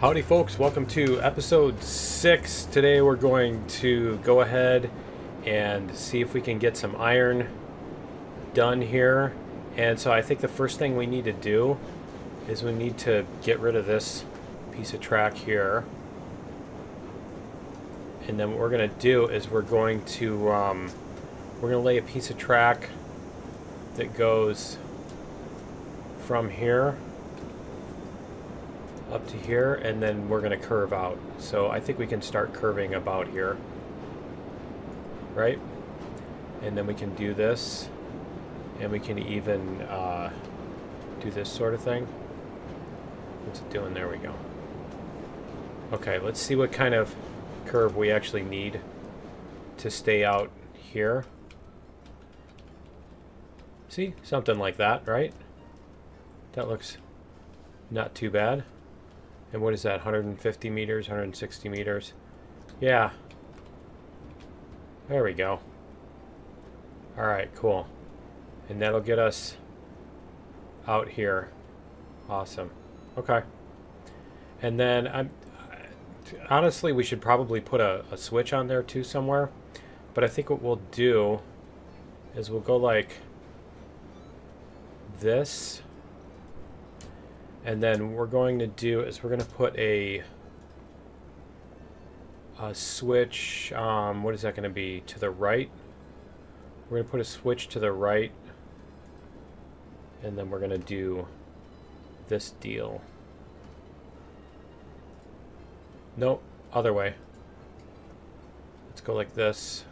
Howdy folks, welcome to episode 6. Today we're going to go ahead and see if we can get some iron done here. And so I think the first thing we need to do is we need to get rid of this piece of track here. And then what we're going to do is we're going to lay a piece of track that goes from here up to here, and then we're going to curve out. So I think we can start curving about here, right? And then we can do this, and we can even do this sort of thing. What's it doing? There we go. Okay, let's see what kind of curve we actually need to stay out here. See? Something like that, right? That looks not too bad. And what is that, 150 meters, 160 meters? Yeah. There we go. Alright, cool. And that'll get us out here. Awesome. Okay. And then, honestly, we should probably put a switch on there too somewhere. But I think what we'll do is we'll go like this. And then we're going to do is we're going to put a switch, what is that going to be, to the right. We're going to put a switch to the right, and then we're going to do this deal. Nope, other way. Let's go like this.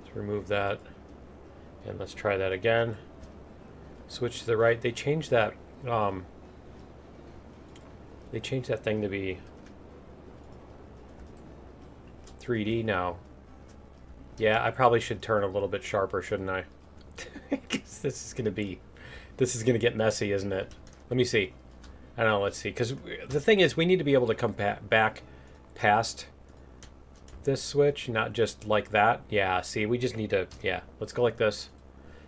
Let's remove that, and let's try that again. Switch to the right. They changed that thing to be 3D now. Yeah, I probably should turn a little bit sharper, shouldn't I? Because this is gonna get messy, isn't it? Let me see. I don't know, let's see. Because the thing is, we need to be able to come back past this switch, not just like that. Yeah, see, we just need to, yeah, let's go like this.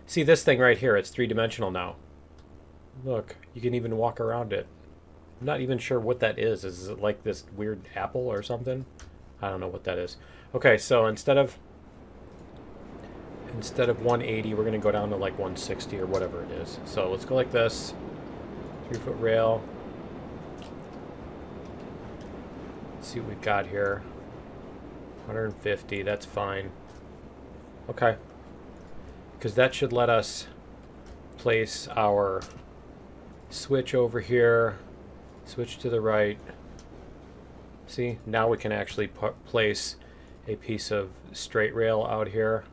See this thing right here, it's three-dimensional now. Look, you can even walk around it. I'm not even sure what that is. Is it like this weird apple or something? I don't know what that is. Okay, so instead of 180, we're going to go down to like 160 or whatever it is. So let's go like this. 3-foot rail. Let's see what we've got here. 150, that's fine. Okay. Because that should let us place our switch over here, switch to the right. See, now we can actually place a piece of straight rail out here.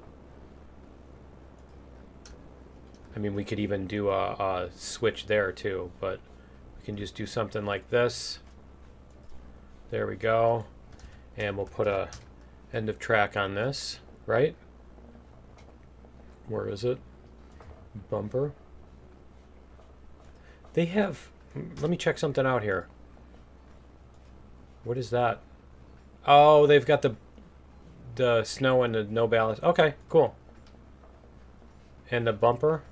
I mean, we could even do a switch there too, but we can just do something like this. There we go. And we'll put a end of track on this, right? Where is it? Bumper. They have, let me check something out here. What is that? Oh, they've got the snow and the no ballast. Okay, cool. And the bumper.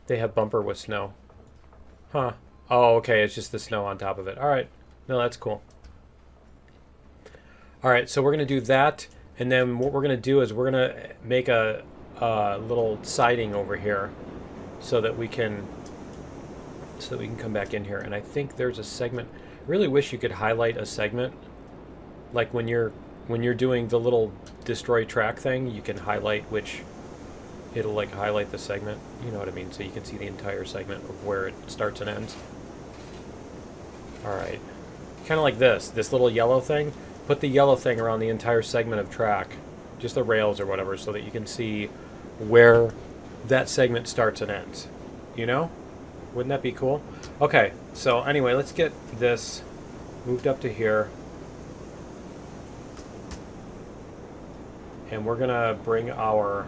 They have bumper with snow. Huh. Oh, okay, it's just the snow on top of it. All right. No, that's cool. All right, so we're going to do that. And then what we're going to do is we're going to make a little siding over here so that we can come back in here. And I think there's a segment. I really wish you could highlight a segment, like when you're doing the little destroy track thing. You can highlight which, it'll like highlight the segment, you know what I mean, so you can see the entire segment of where it starts and ends. All right, kind of like this little yellow thing. Put the yellow thing around the entire segment of track, just the rails or whatever, so that you can see where that segment starts and ends. You know? Wouldn't that be cool? Okay, so anyway, let's get this moved up to here. And we're going to bring our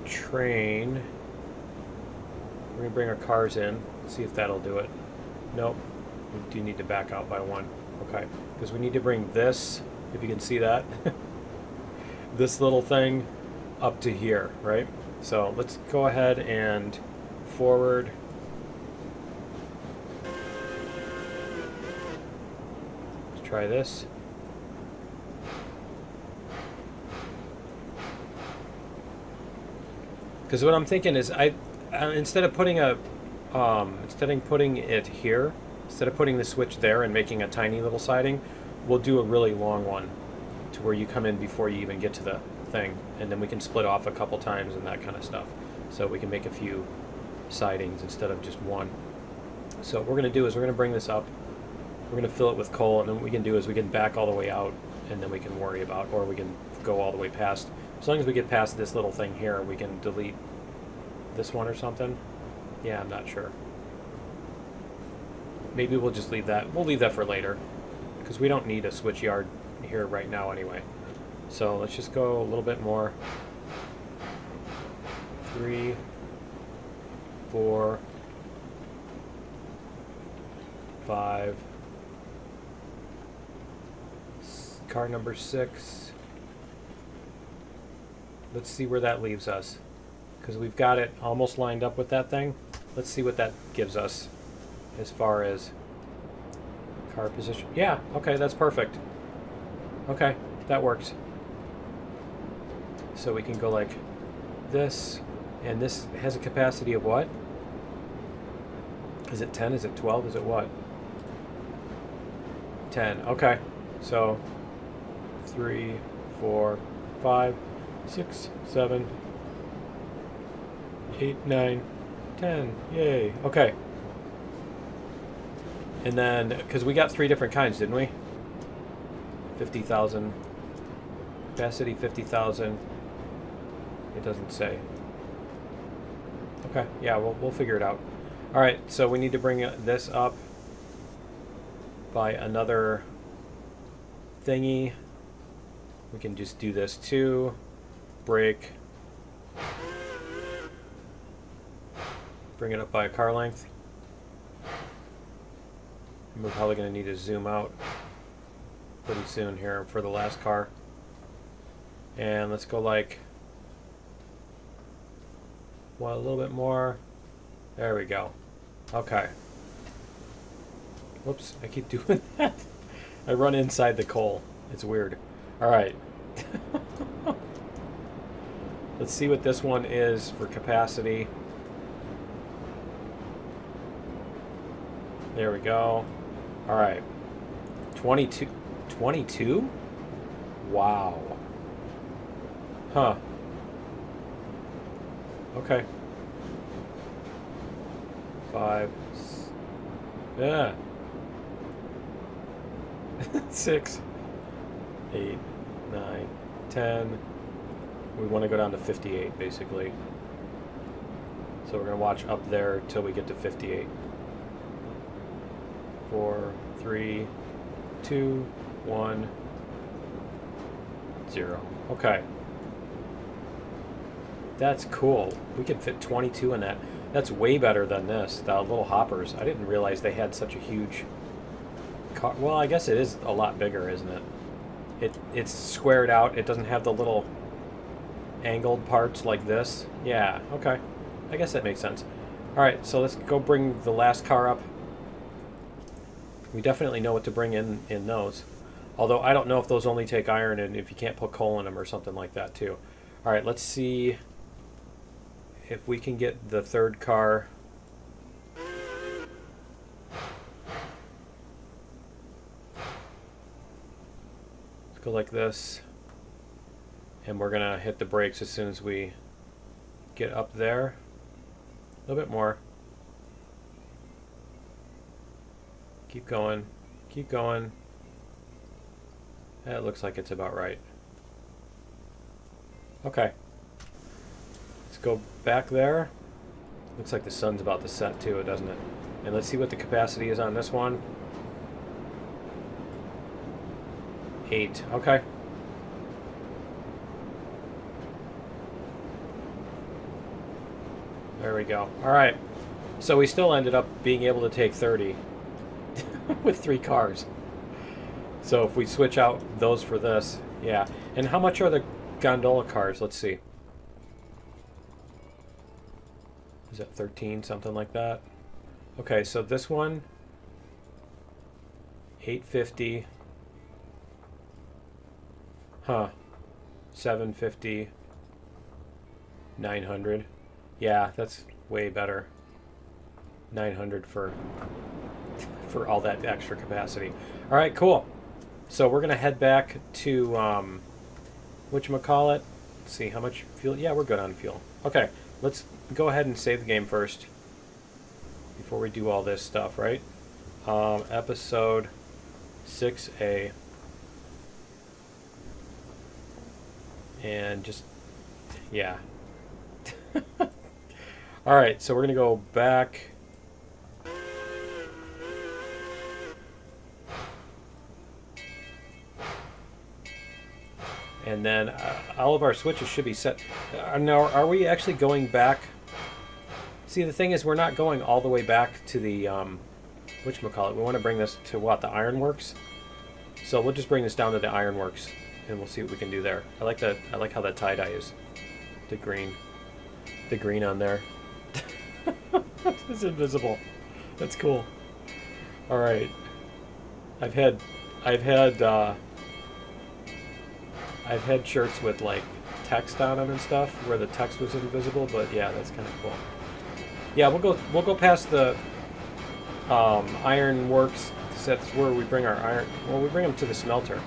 train. We're going to bring our cars in, see if that'll do it. Nope. We do need to back out by one. Okay, because we need to bring this, if you can see that, this little thing up to here, right? So let's go ahead and forward Try this. Because what I'm thinking is, instead of putting it here, instead of putting the switch there and making a tiny little siding, we'll do a really long one to where you come in before you even get to the thing, and then we can split off a couple times and that kind of stuff. So we can make a few sidings instead of just one. So what we're going to do is we're going to bring this up. We're going to fill it with coal, and then what we can do is we can back all the way out, and then we can worry about, or we can go all the way past. As long as we get past this little thing here, we can delete this one or something. Yeah, I'm not sure. Maybe we'll just leave that. We'll leave that for later, because we don't need a switch yard here right now anyway. So let's just go a little bit more. 3, 4, 5. Car number 6. Let's see where that leaves us, because we've got it almost lined up with that thing. Let's see what that gives us as far as car position. Yeah, okay, that's perfect. Okay, that works. So we can go like this, and this has a capacity of what? Is it 10? Is it 12? Is it what? 10. Okay. So 3, 4, 5, 6, 7, 8, 9, 10. Yay. Okay. And then, because we got 3 different kinds, didn't we? 50,000. Capacity 50,000. It doesn't say. Okay. Yeah, we'll figure it out. All right. So we need to bring this up by another thingy. We can just do this too. Break. Bring it up by a car length. And we're probably going to need to zoom out pretty soon here for the last car. And let's go like, well, a little bit more. There we go. Okay. Whoops, I keep doing that. I run inside the coal. It's weird. All right. Let's see what this one is for capacity. There we go. All right. 22. 22? Wow. Huh. Okay. 5. Yeah. 6, 8, 9, 10. We want to go down to 58, basically. So we're going to watch up there till we get to 58. 4, 3, 2, 1, 0. Okay. That's cool. We can fit 22 in that. That's way better than this. The little hoppers. I didn't realize they had such a huge car. Well, I guess it is a lot bigger, isn't it? It's squared out. It doesn't have the little angled parts like this. Yeah, okay. I guess that makes sense. All right, so let's go bring the last car up. We definitely know what to bring in those. Although I don't know if those only take iron and if you can't put coal in them or something like that too. All right, let's see if we can get the third car. Let's go like this. And we're going to hit the brakes as soon as we get up there. A little bit more. Keep going. Keep going. That looks like it's about right. Okay. Let's go back there. Looks like the sun's about to set too, doesn't it? And let's see what the capacity is on this one. 8. Okay. There we go. All right. So we still ended up being able to take 30 with 3 cars. So if we switch out those for this, yeah. And how much are the gondola cars? Let's see. Is that 13, something like that? Okay, so this one, 850. Huh. 750. 900. Yeah, that's way better. 900 for all that extra capacity. All right, cool. So we're gonna head back to whatchamacallit. Let's see how much fuel. Yeah, we're good on fuel. Okay, let's go ahead and save the game first before we do all this stuff, right? Episode 6A. And just, yeah. All right, so we're gonna go back. And then all of our switches should be set. Now, are we actually going back? See, the thing is, we're not going all the way back to the, whatchamacallit. We want to bring this to what? The ironworks? So we'll just bring this down to the ironworks, and we'll see what we can do there. I like that. I like how that tie-dye is. The green on there. It's invisible. That's cool. All right. I've had shirts with like text on them and stuff where the text was invisible, but yeah, that's kind of cool. Yeah, we'll go past the iron works. That's where we bring our iron. Well, we bring them to the smelter,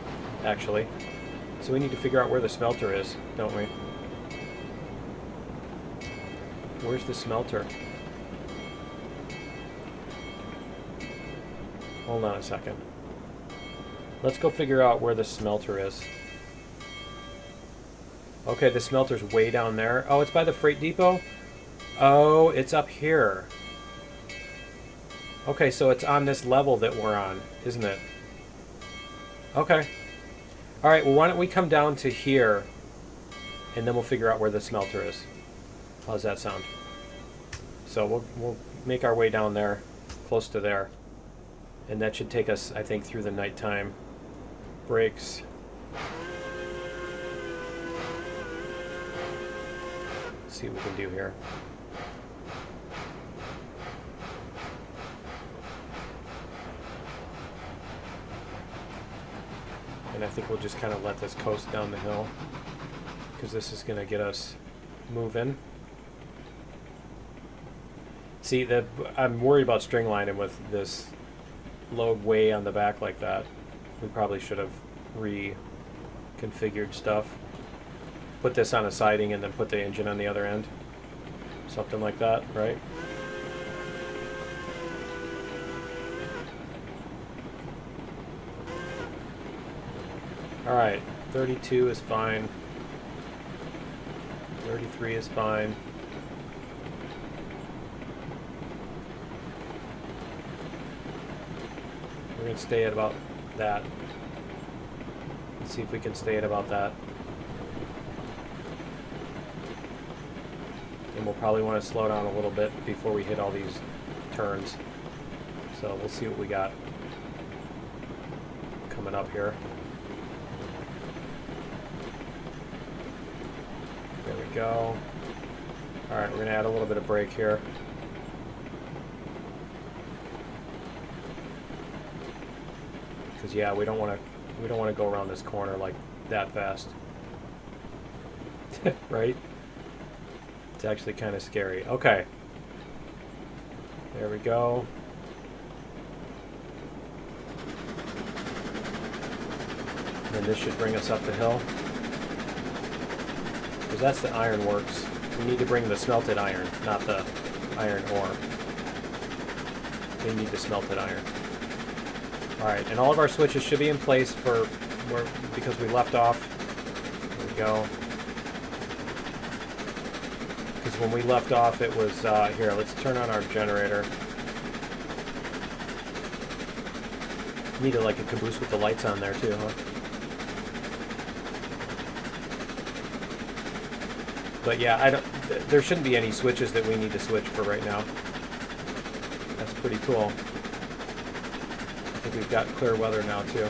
actually. So we need to figure out where the smelter is, don't we? Where's the smelter? Hold on a second. Let's go figure out where the smelter is. Okay, the smelter's way down there. Oh, it's by the freight depot? Oh, it's up here. Okay, so it's on this level that we're on, isn't it? Okay. All right, well, why don't we come down to here, and then we'll figure out where the smelter is. How's that sound? So we'll make our way down there, close to there. And that should take us, I think, through the nighttime. Brakes. Let's see what we can do here. And I think we'll just kind of let this coast down the hill, because this is going to get us moving. See, I'm worried about string lining with this load way on the back like that. We probably should have reconfigured stuff. Put this on a siding and then put the engine on the other end. Something like that, right? Alright, 32 is fine. 33 is fine. We're going to stay at about that. Let's see if we can stay at about that. And we'll probably want to slow down a little bit before we hit all these turns. So we'll see what we got coming up here. There we go. Alright, we're going to add a little bit of brake here. Because yeah, we don't want to go around this corner like that fast. Right? It's actually kind of scary. Okay. There we go. And this should bring us up the hill. Because that's the ironworks. We need to bring the smelted iron, not the iron ore. We need the smelted iron. Alright, and all of our switches should be in place for because we left off. There we go. Because when we left off, it was here. Let's turn on our generator. Need to like a caboose with the lights on there too, huh? But yeah, there shouldn't be any switches that we need to switch for right now. That's pretty cool. I think we've got clear weather now too.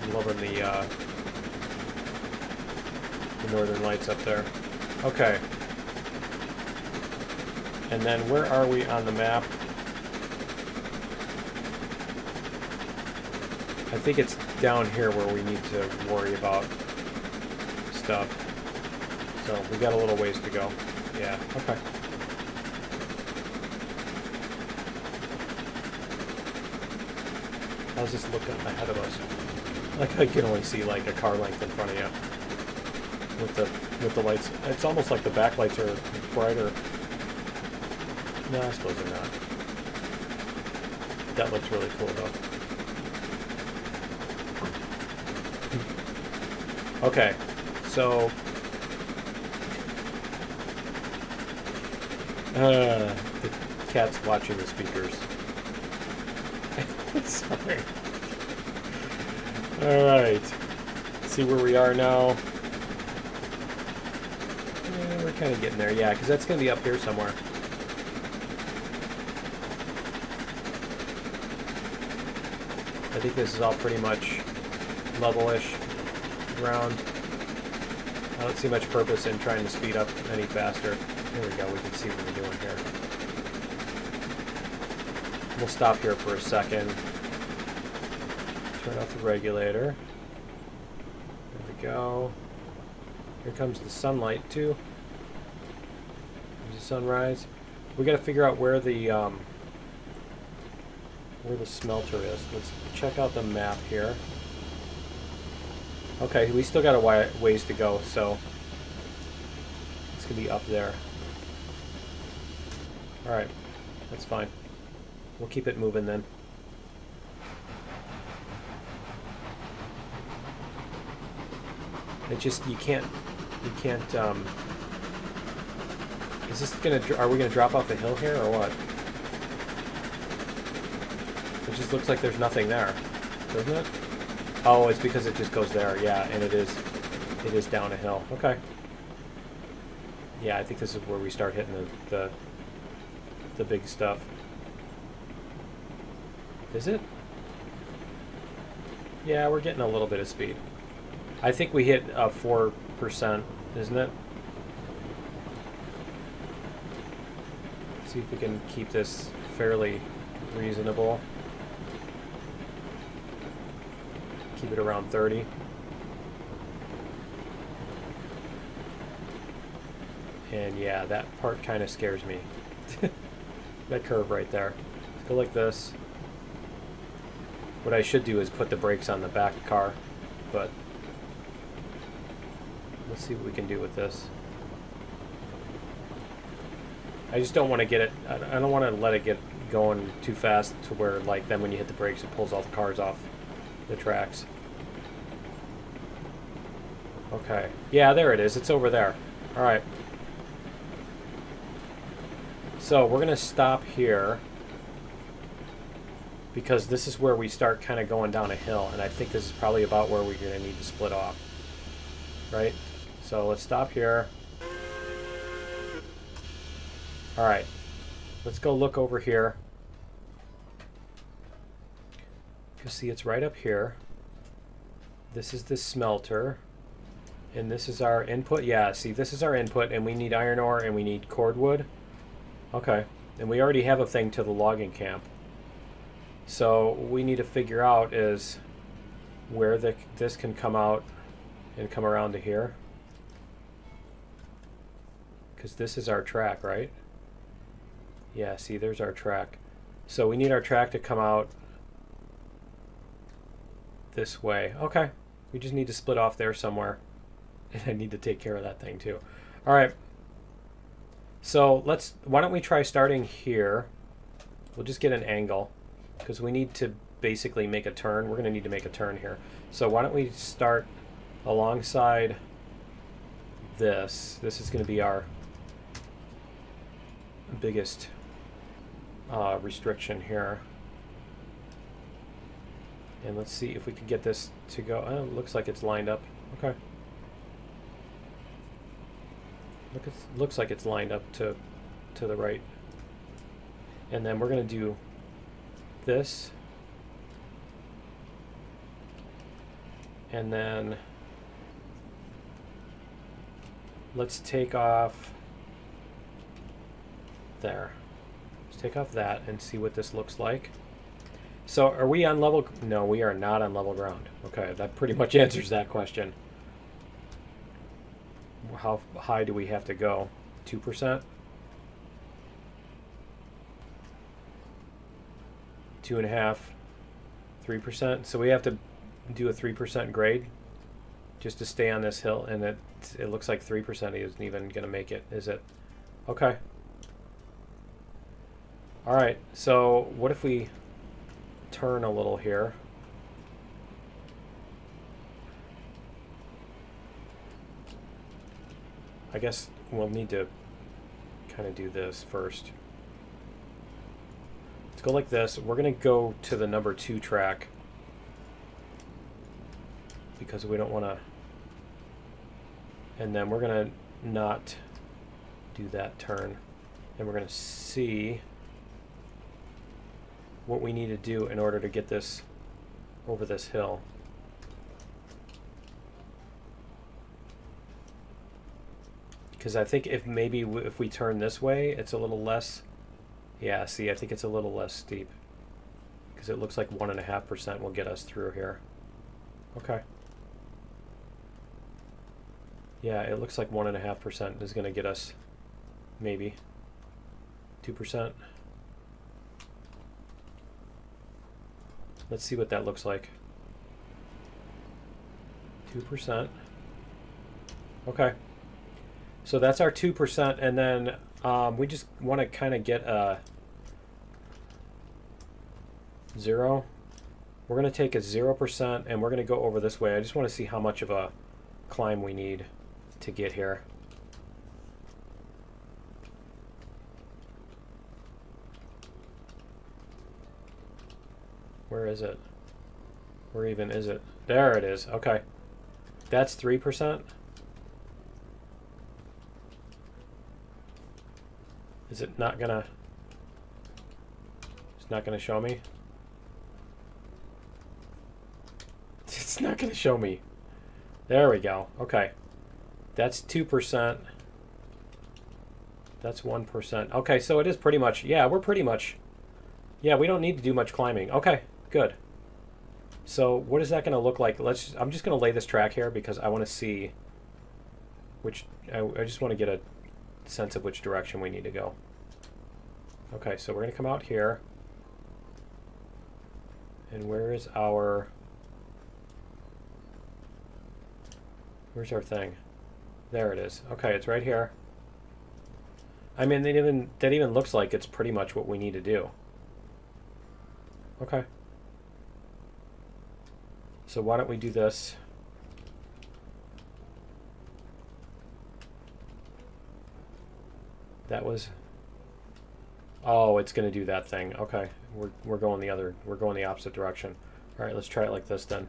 I'm loving the northern lights up there. Okay. And then where are we on the map? I think it's down here where we need to worry about stuff. So we got a little ways to go. Yeah, okay. How's this looking ahead of us? Like I can only see like a car length in front of you with the lights. It's almost like the backlights are brighter. No, I suppose they're not. That looks really cool though. Okay, so the cat's watching the speakers. Sorry. All right. See where we are now. Yeah, we're kind of getting there, yeah, because that's going to be up here somewhere. I think this is all pretty much level-ish ground. I don't see much purpose in trying to speed up any faster. There we go, we can see what we're doing here. We'll stop here for a second. Turn off the regulator. There we go. Here comes the sunlight too. There's the sunrise. We got to figure out where the smelter is. Let's check out the map here. Okay, we still got a ways to go, so it's gonna be up there. All right, that's fine. We'll keep it moving then. It just, you can't, is this gonna, are we gonna drop off the hill here or what? It just looks like there's nothing there, doesn't it? Oh, it's because it just goes there, yeah, and it is down a hill. Okay. Yeah, I think this is where we start hitting the big stuff. Is it? Yeah, we're getting a little bit of speed. I think we hit 4%, isn't it? See if we can keep this fairly reasonable. Keep it around 30. And yeah, that part kind of scares me. That curve right there. Let's go like this. What I should do is put the brakes on the back car, but let's see what we can do with this. I just don't want to get it, I don't want to let it get going too fast to where, like, then when you hit the brakes it pulls all the cars off the tracks. Okay. Yeah, there it is. It's over there. All right. So we're going to stop here because this is where we start kind of going down a hill, and I think this is probably about where we're going to need to split off. Right? So let's stop here. All right. Let's go look over here. You can see it's right up here. This is the smelter. And this is our input. Yeah, see, this is our input, and we need iron ore and we need cordwood. Okay. And we already have a thing to the logging camp. So what we need to figure out is where this can come out and come around to here. Because this is our track, right? Yeah, see, there's our track. So we need our track to come out this way. Okay. We just need to split off there somewhere. And I need to take care of that thing too. All right. So why don't we try starting here? We'll just get an angle because we need to basically make a turn. We're going to need to make a turn here. So why don't we start alongside this. This is going to be our biggest restriction here. And let's see if we can get this to go. Oh, it looks like it's lined up. Okay. Looks like it's lined up to the right. And then we're going to do this. And then let's take off there. Let's take off that and see what this looks like. So are we on level? No, we are not on level ground. Okay, that pretty much answers that question. How high do we have to go? 2%? 2.5%? 3%? So we have to do a 3% grade just to stay on this hill, and it looks like 3% isn't even going to make it, is it? Okay. All right, so what if we turn a little here? I guess we'll need to kind of do this first. Let's go like this. We're going to go to the number 2 track because we don't want to, and then we're going to not do that turn, and we're going to see what we need to do in order to get this over this hill. Because I think if maybe if we turn this way, it's a little less. Yeah, see, I think it's a little less steep. Because it looks like 1.5% will get us through here. Okay. Yeah, it looks like 1.5% is going to get us maybe 2%. Let's see what that looks like. 2%. Okay. So that's our 2%, and then we just want to kind of get a 0. We're going to take a 0%, and we're going to go over this way. I just want to see how much of a climb we need to get here. Where is it? Where even is it? There it is. Okay. That's 3%. Is it not gonna? It's not gonna show me. It's not gonna show me. There we go. Okay. That's 2%. That's 1%. Okay, so it is pretty much. Yeah, we're pretty much. Yeah, we don't need to do much climbing. Okay, good. So what is that going to look like? I'm just going to lay this track here because I want to see which. I just want to get a sense of which direction we need to go. Okay, so we're going to come out here. And where's our thing? There it is. Okay, it's right here. I mean, that even looks like it's pretty much what we need to do. Okay. So why don't we do this? That was. Oh, it's going to do that thing. Okay, we're going the opposite direction. All right, let's try it like this then.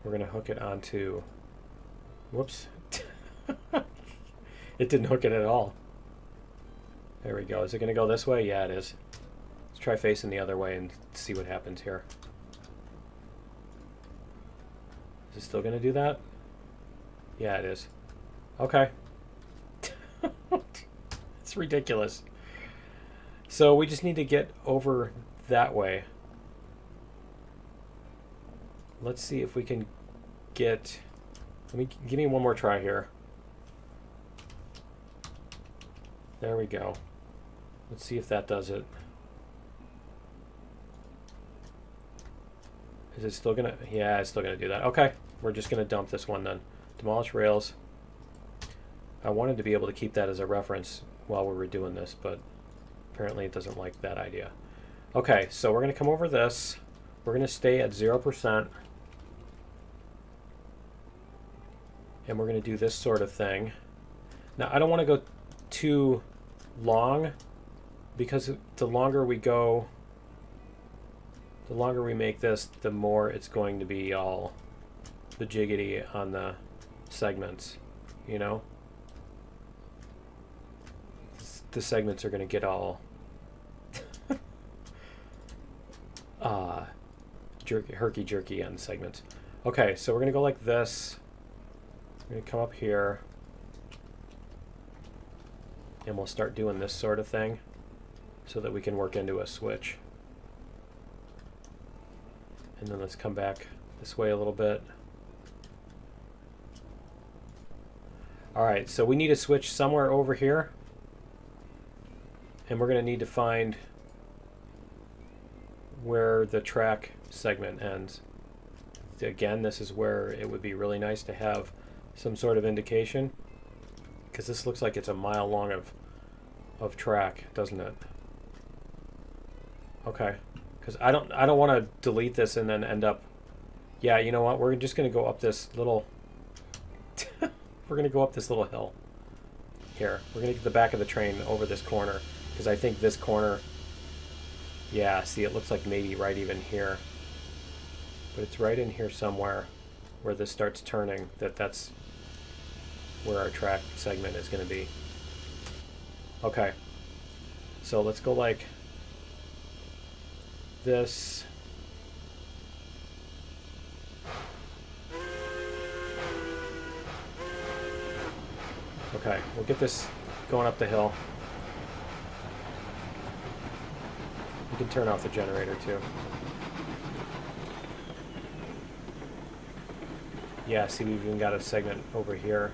We're going to hook it onto. Whoops. It didn't hook it at all. There we go. Is it going to go this way? Yeah, it is. Let's try facing the other way and see what happens here. Is it still going to do that? Yeah, it is. Okay. It's ridiculous. So we just need to get over that way. Let's see if we can get... Give me one more try here. There we go. Let's see if that does it. Is it still gonna? Yeah, it's still gonna do that. Okay, we're just gonna dump this one then. Demolish rails. I wanted to be able to keep that as a reference while we were doing this, but apparently it doesn't like that idea. Okay, so we're gonna come over this. We're gonna stay at 0%. And we're gonna do this sort of thing. Now, I don't want to go too long because the longer we go, the longer we make this, the more it's going to be all the jiggity on the segments, you know? The segments are going to get all herky-jerky on the segments. Okay, so we're going to go like this. We're going to come up here. And we'll start doing this sort of thing. so that we can work into a switch. And then let's come back this way a little bit. All right, so we need a switch somewhere over here. And we're going to need to find where the track segment ends. Again, this is where it would be really nice to have some sort of indication, because this looks like it's a mile long of track, doesn't it? Okay, because I don't want to delete this and then end up. Yeah, you know what? We're just going to go up this little. We're going to go up this little hill. Here, we're going to get the back of the train over this corner, because I think this corner. Yeah, see, it looks like maybe right even here. But it's right in here somewhere where this starts turning, that's where our track segment is going to be. Okay. So let's go like this. Okay, we'll get this going up the hill. You can turn off the generator too. Yeah, see, we've even got a segment over here.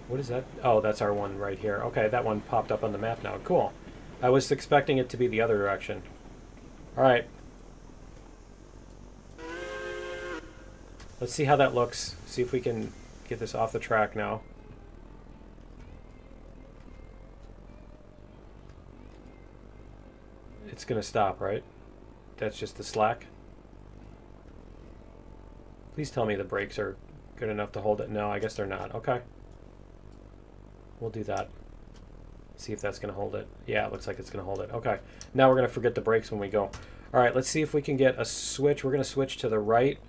What is that? Oh, that's our one right here. Okay, that one popped up on the map now. Cool. I was expecting it to be the other direction. All right. Let's see how that looks. See if we can get this off the track now. It's going to stop, right? That's just the slack. Please tell me the brakes are good enough to hold it. No, I guess they're not. Okay. We'll do that. See if that's going to hold it. Yeah, it looks like it's going to hold it. Okay. Now we're going to forget the brakes when we go. All right, let's see if we can get a switch. We're going to switch to the right,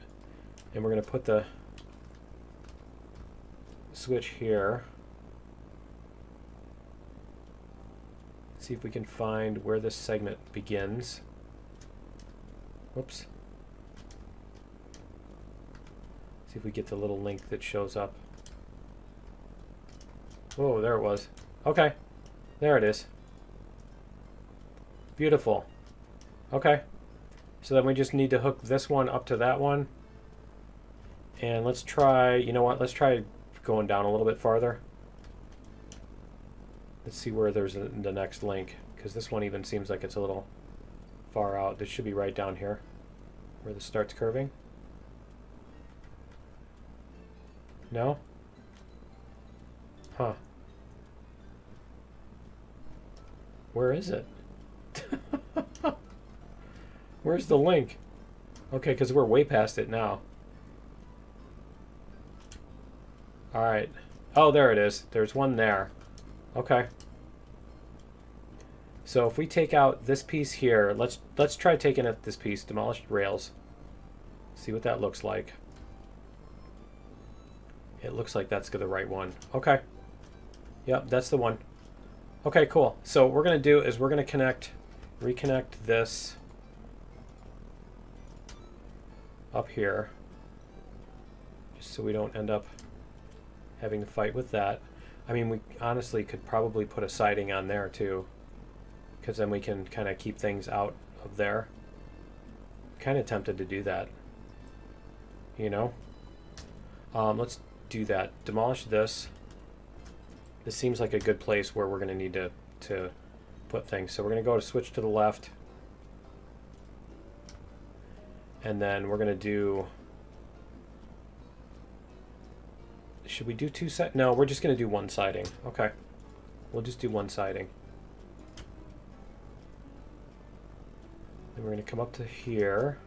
and we're going to put the switch here. See if we can find where this segment begins. Whoops. See if we get the little link that shows up. Whoa, there it was. Okay, there it is. Beautiful. Okay, so then we just need to hook this one up to that one. And let's try, you know what, let's try going down a little bit farther. Let's see where there's the next link, because this one even seems like it's a little far out. This should be right down here where this starts curving. No? Huh. Where is it? Where's the link? Okay, because we're way past it now. Alright. Oh, there it is. There's one there. Okay. So if we take out this piece here, let's try taking out this piece, demolished rails. See what that looks like. It looks like that's the right one. Okay. Yep, that's the one. Okay, cool. So what we're going to do is we're going to reconnect this up here, just so we don't end up having to fight with that. I mean, we honestly could probably put a siding on there too, because then we can kind of keep things out of there. Kind of tempted to do that, you know. Let's do that. Demolish this. This seems like a good place where we're going to need to put things. So we're going to go to switch to the left. And then we're going to do... Should we do two siding? No, we're just going to do one siding. Okay. We'll just do one siding. Then we're going to come up to here.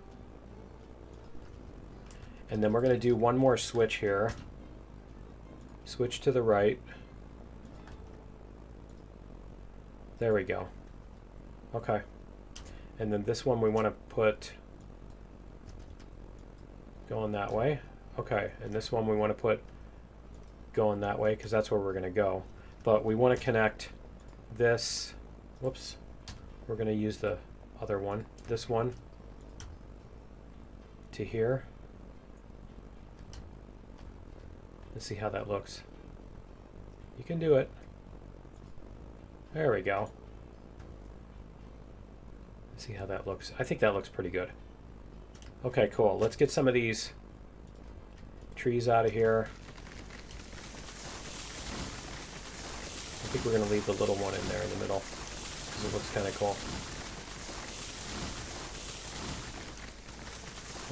And then we're going to do one more switch here. Switch to the right. There we go. Okay. And then this one we want to put going that way. Okay. And this one we want to put going that way because that's where we're going to go. But we want to connect this. Whoops. We're going to use the other one. This one to here. Let's see how that looks. You can do it. There we go. See how that looks. I think that looks pretty good. Okay, cool. Let's get some of these trees out of here. I think we're going to leave the little one in there in the middle because it looks kind of cool.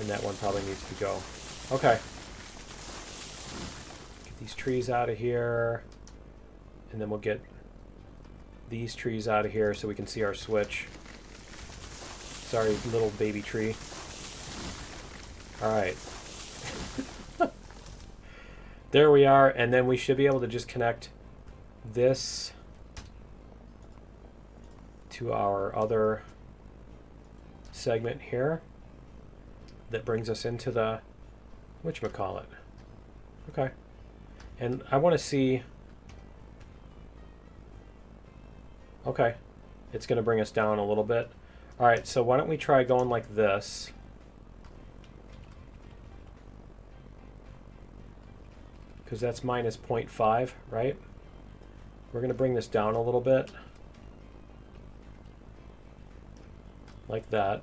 And that one probably needs to go. Okay. Get these trees out of here. And then we'll get these trees out of here so we can see our switch. Sorry, little baby tree. Alright. There we are, and then we should be able to just connect this to our other segment here that brings us into the whatchamacallit. Okay. And I want to see... Okay. It's going to bring us down a little bit. Alright, so why don't we try going like this. Because that's minus 0.5, right? We're going to bring this down a little bit. Like that.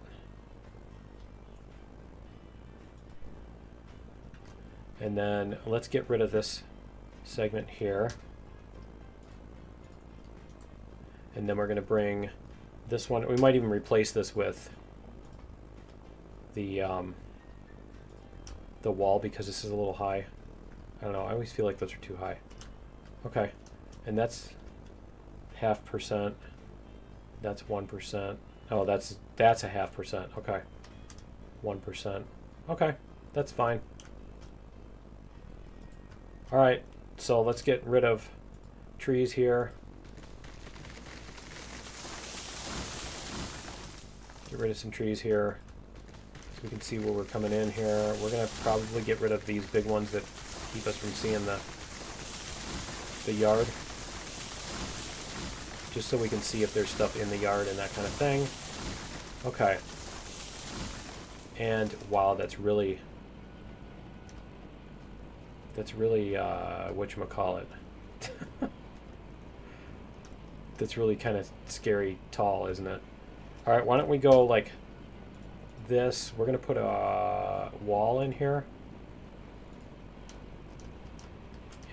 And then let's get rid of this segment here. And then we're going to bring this one. We might even replace this with the wall because this is a little high. I don't know. I always feel like those are too high. Okay. And that's 0.5%. That's 1%. Oh, that's a 0.5%. Okay. 1%. Okay. That's fine. All right. So let's get rid of trees here. Get rid of some trees here so we can see where we're coming in here. We're going to probably get rid of these big ones that keep us from seeing the yard. Just so we can see if there's stuff in the yard and that kind of thing. Okay. And wow, that's really whatchamacallit. That's really kind of scary tall, isn't it? All right, why don't we go like this? We're going to put a wall in here.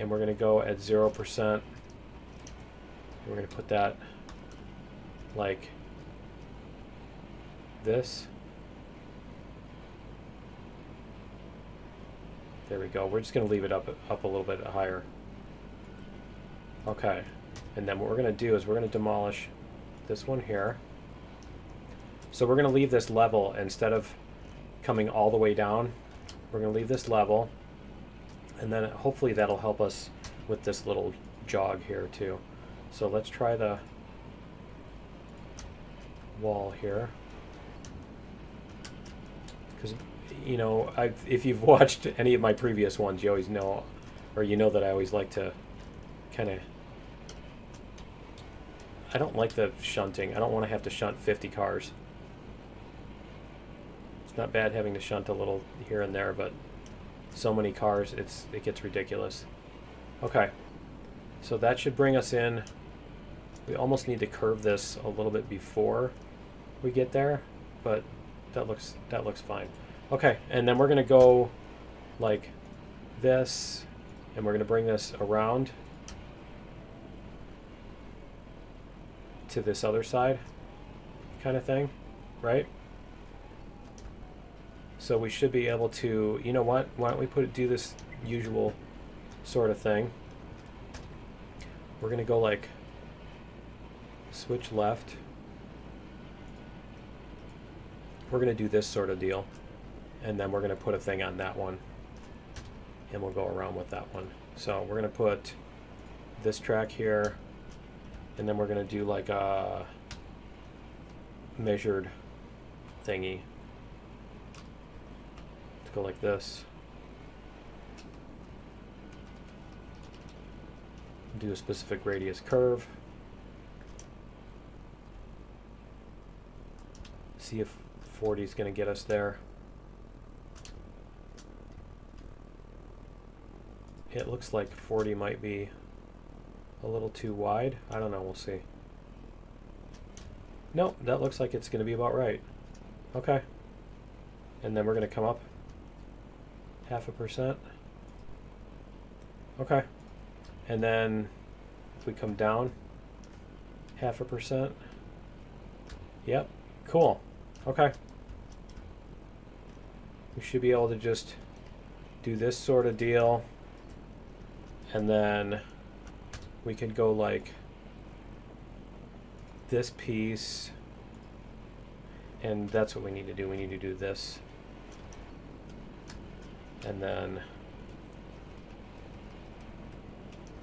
And we're going to go at 0%. And we're going to put that like this. There we go. We're just going to leave it up a little bit higher. Okay. And then what we're going to do is we're going to demolish this one here. So we're going to leave this level instead of coming all the way down. We're going to leave this level. And then hopefully that'll help us with this little jog here too. So let's try the wall here. Because, you know, if you've watched any of my previous ones, you always know, or you know that I always like to kind of... I don't like the shunting. I don't want to have to shunt 50 cars. It's not bad having to shunt a little here and there, but so many cars, it gets ridiculous. Okay, so that should bring us in. We almost need to curve this a little bit before we get there, but that looks fine. Okay, and then we're going to go like this, and we're going to bring this around to this other side kind of thing, right? So we should be able to, you know what, why don't we do this usual sort of thing. We're going to go like switch left. We're going to do this sort of deal. And then we're going to put a thing on that one. And we'll go around with that one. So we're going to put this track here. And then we're going to do like a measured thingy. Go like this. Do a specific radius curve. See if 40 is going to get us there. It looks like 40 might be a little too wide. I don't know, we'll see. Nope, that looks like it's going to be about right. Okay. And then we're going to come up 0.5%. Okay. And then if we come down 0.5%. Yep. Cool. Okay. We should be able to just do this sort of deal. And then we can go like this piece. And that's what we need to do. We need to do this. And then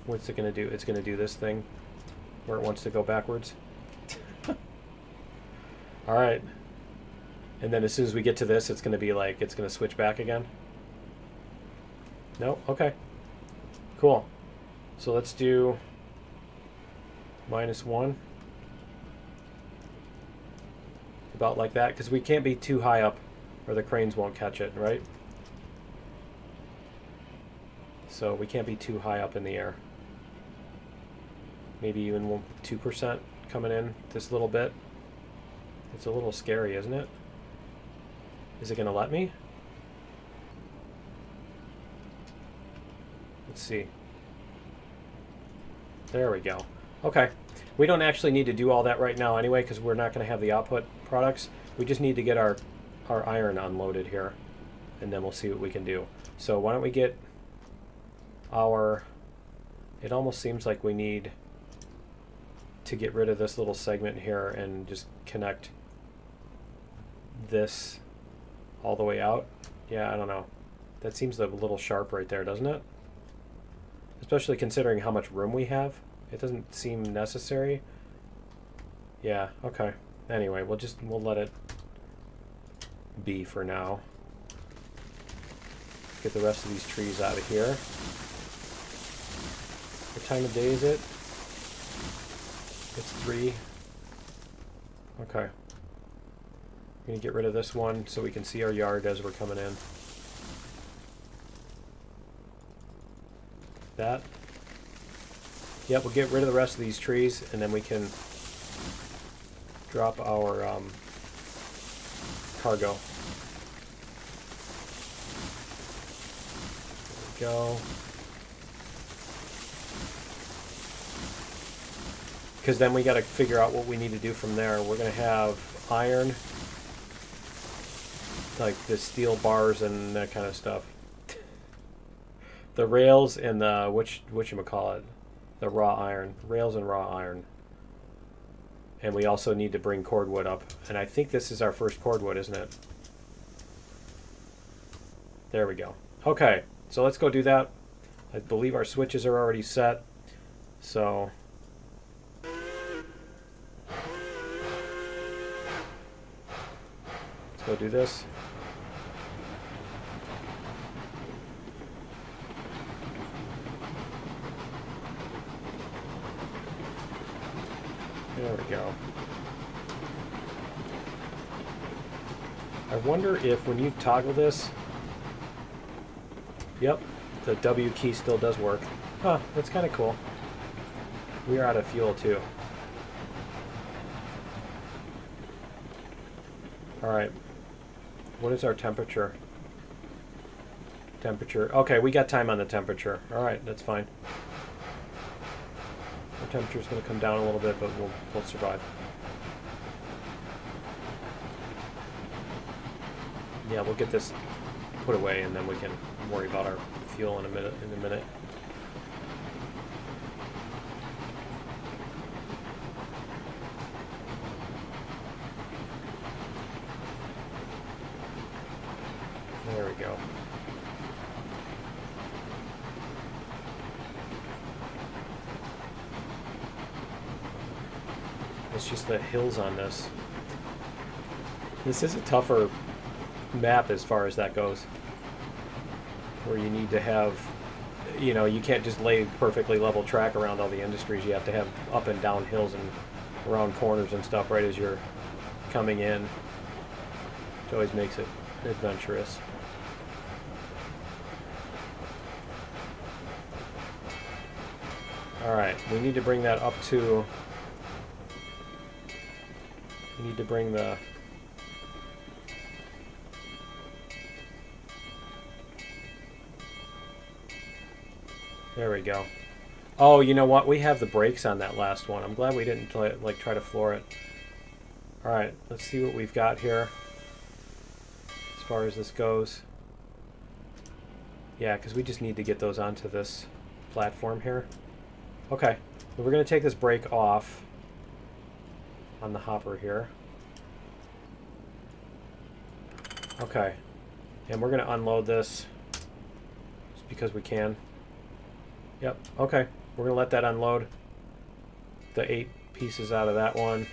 what's it going to do? It's going to do this thing where it wants to go backwards. All right. And then as soon as we get to this, it's going to be like, it's going to switch back again. No? Okay. Cool. So let's do -1. About like that, because we can't be too high up or the cranes won't catch it, right? So we can't be too high up in the air. Maybe even 2% coming in this little bit. It's a little scary, isn't it? Is it going to let me? Let's see. There we go. Okay. We don't actually need to do all that right now anyway, because we're not going to have the output products. We just need to get our iron unloaded here, and then we'll see what we can do. So why don't we get our... It almost seems like we need to get rid of this little segment here and just connect this all the way out. Yeah, I don't know. That seems a little sharp right there, doesn't it? Especially considering how much room we have. It doesn't seem necessary. Yeah, okay. Anyway, we'll let it be for now. Get the rest of these trees out of here. What time of day is it? It's 3. Okay. I'm gonna get rid of this one so we can see our yard as we're coming in. That. Yep, we'll get rid of the rest of these trees and then we can drop our cargo. There we go. Because then we got to figure out what we need to do from there. We're going to have iron, like the steel bars and that kind of stuff. The rails and the whatchamacallit, the raw iron, rails and raw iron. And we also need to bring cordwood up. And I think this is our first cordwood, isn't it? There we go. Okay, so let's go do that. I believe our switches are already set. So let's go do this. There we go. I wonder if when you toggle this, yep, the W key still does work. Huh, that's kind of cool. We are out of fuel too. Alright. What is our temperature? Temperature. Okay, we got time on the temperature. Alright, that's fine. Our temperature is going to come down a little bit, but we'll survive. Yeah, we'll get this put away, and then we can worry about our fuel in a minute. There we go. It's just the hills on this. This is a tougher map as far as that goes. Where you need to have, you know, you can't just lay perfectly level track around all the industries. You have to have up and down hills and around corners and stuff right as you're coming in. Which always makes it adventurous. Alright, we need to bring that up to We need to bring the... There we go. Oh, you know what? We have the brakes on that last one. I'm glad we didn't like try to floor it. All right, let's see what we've got here as far as this goes. Yeah, because we just need to get those onto this platform here. Okay, so we're going to take this brake off on the hopper here. Okay, and we're going to unload this just because we can. Yep, okay. We're going to let that unload the 8 pieces out of that one.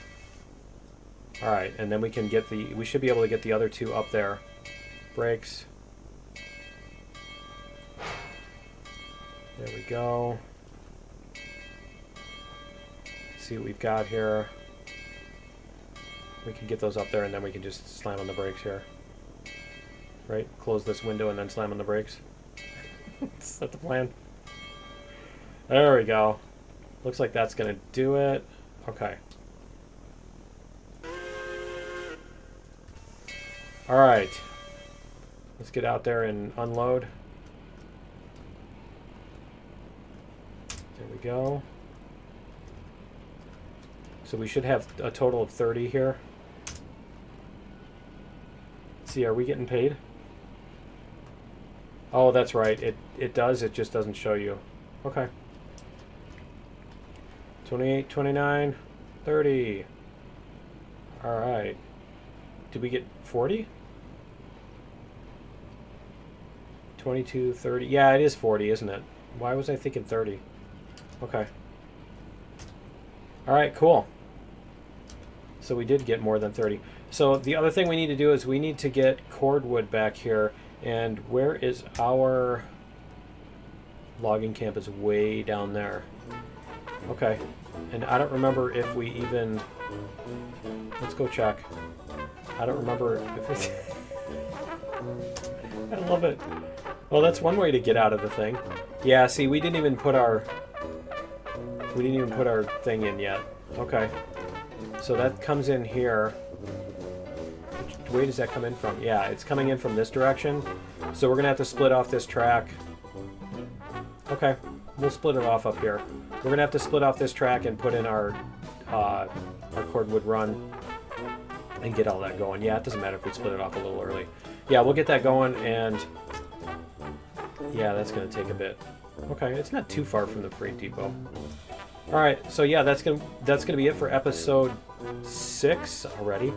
All right, and then we can get the... We should be able to get the other 2 up there. Brakes. There we go. Let's see what we've got here. We can get those up there, and then we can just slam on the brakes here. Right? Close this window and then slam on the brakes. Is that the plan? There we go. Looks like that's going to do it. Okay. All right. Let's get out there and unload. There we go. So we should have a total of 30 here. Let's see, are we getting paid? Oh, that's right. It does. It just doesn't show you. Okay. 28, 29, 30. All right. Did we get 40? 22, 30. Yeah, it is 40, isn't it? Why was I thinking 30? Okay. All right, cool. So we did get more than 30. So the other thing we need to do is we need to get cordwood back here. And where is our logging camp? Is way down there. Okay. And I don't remember if we even... Let's go check. I don't remember if it's... I love it. Well, that's one way to get out of the thing. Yeah, see, we didn't even put our thing in yet. Okay. So that comes in here. Which way does that come in from? Yeah, it's coming in from this direction. So we're going to have to split off this track. Okay. We'll split it off up here. We're going to have to split off this track and put in our cordwood run and get all that going. Yeah, it doesn't matter if we split it off a little early. Yeah, we'll get that going, and yeah, that's going to take a bit. Okay, it's not too far from the freight depot. All right, so yeah, that's gonna be it for episode 6 already.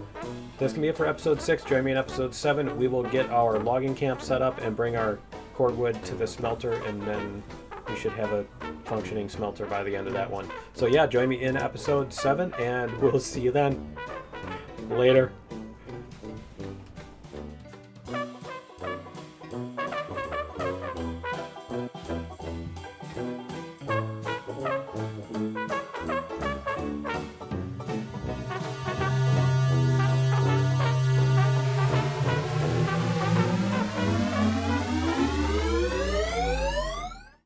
That's gonna be it for episode 6. Join me in episode 7. We will get our logging camp set up and bring our cordwood to the smelter, and then we should have a functioning smelter by the end of that one. So yeah, join me in episode 7, and we'll see you then. Later.